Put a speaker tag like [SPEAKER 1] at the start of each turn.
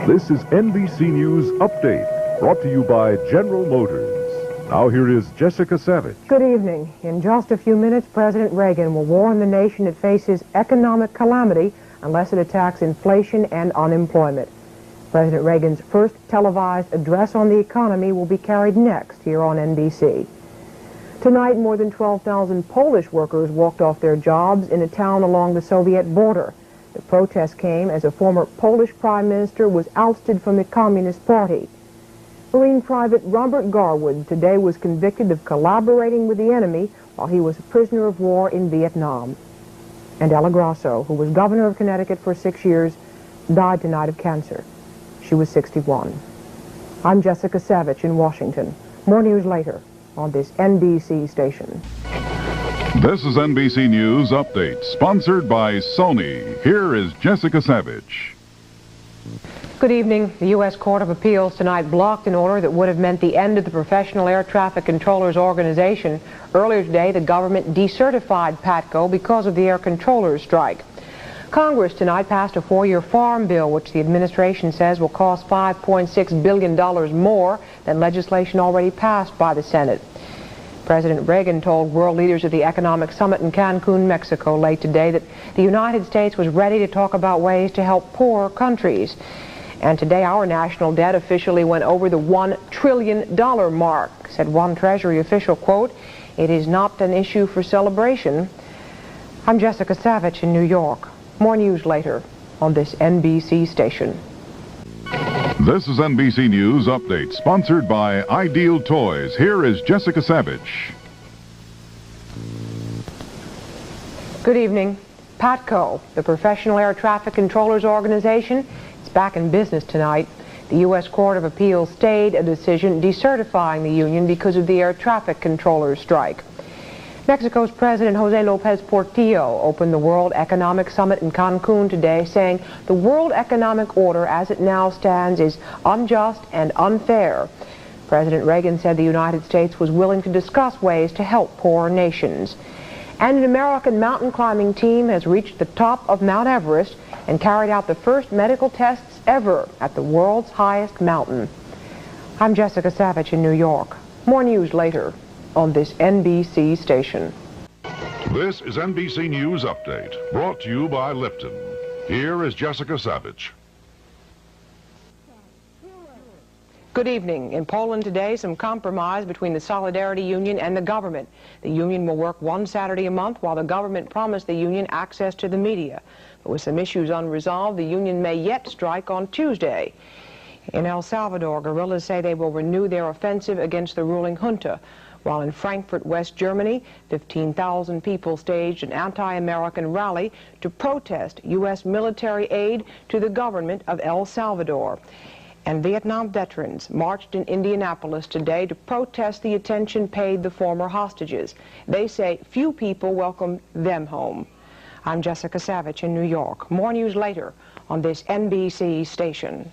[SPEAKER 1] This is NBC News Update, brought to you by General Motors. Now here is Jessica Savage.
[SPEAKER 2] Good evening. In just a few minutes, President Reagan will warn the nation it faces economic calamity unless it attacks inflation and unemployment. President Reagan's first televised address on the economy will be carried next here on NBC. Tonight, more than 12,000 Polish workers walked off their jobs in a town along the Soviet border. The protest came as a former Polish prime minister was ousted from the Communist Party. Marine Private Robert Garwood today was convicted of collaborating with the enemy while he was a prisoner of war in Vietnam. And Ella Grasso, who was governor of Connecticut for 6 years, died tonight of cancer. She was 61. I'm Jessica Savage in Washington. More news later on this NBC station.
[SPEAKER 3] This is NBC News Update, sponsored by Sony. Here is Jessica Savage.
[SPEAKER 2] Good evening. The U.S. Court of Appeals tonight blocked an order that would have meant the end of the Professional Air Traffic Controllers Organization. Earlier today, the government decertified PATCO because of the air controllers' strike. Congress tonight passed a 4-year farm bill, which the administration says will cost $5.6 billion more than legislation already passed by the Senate. President Reagan told world leaders at the Economic Summit in Cancun, Mexico, late today that the United States was ready to talk about ways to help poorer countries. And today our national debt officially went over the $1 trillion mark, said one Treasury official, quote, "It is not an issue for celebration." I'm Jessica Savage in New York. More news later on this NBC station.
[SPEAKER 3] This is NBC News Update, sponsored by Ideal Toys. Here is Jessica Savage.
[SPEAKER 2] Good evening. PATCO, the Professional Air Traffic Controllers Organization, is back in business tonight. The U.S. Court of Appeals stayed a decision decertifying the union because of the air traffic controllers' strike. Mexico's President Jose Lopez Portillo opened the World Economic Summit in Cancun today, saying the world economic order as it now stands is unjust and unfair. President Reagan said the United States was willing to discuss ways to help poorer nations. And an American mountain climbing team has reached the top of Mount Everest and carried out the first medical tests ever at the world's highest mountain. I'm Jessica Savage in New York. More news later on this NBC station.
[SPEAKER 3] This is NBC News Update, brought to you by Lipton. Here is Jessica Savage.
[SPEAKER 2] Good evening. In Poland today, some compromise between the Solidarity Union and the government. The union will work one Saturday a month, while the government promised the union access to the media. But with some issues unresolved, the union may yet strike on Tuesday. In El Salvador, guerrillas say they will renew their offensive against the ruling junta. While in Frankfurt, West Germany, 15,000 people staged an anti-American rally to protest U.S. military aid to the government of El Salvador. And Vietnam veterans marched in Indianapolis today to protest the attention paid the former hostages. They say few people welcome them home. I'm Jessica Savage in New York. More news later on this NBC station.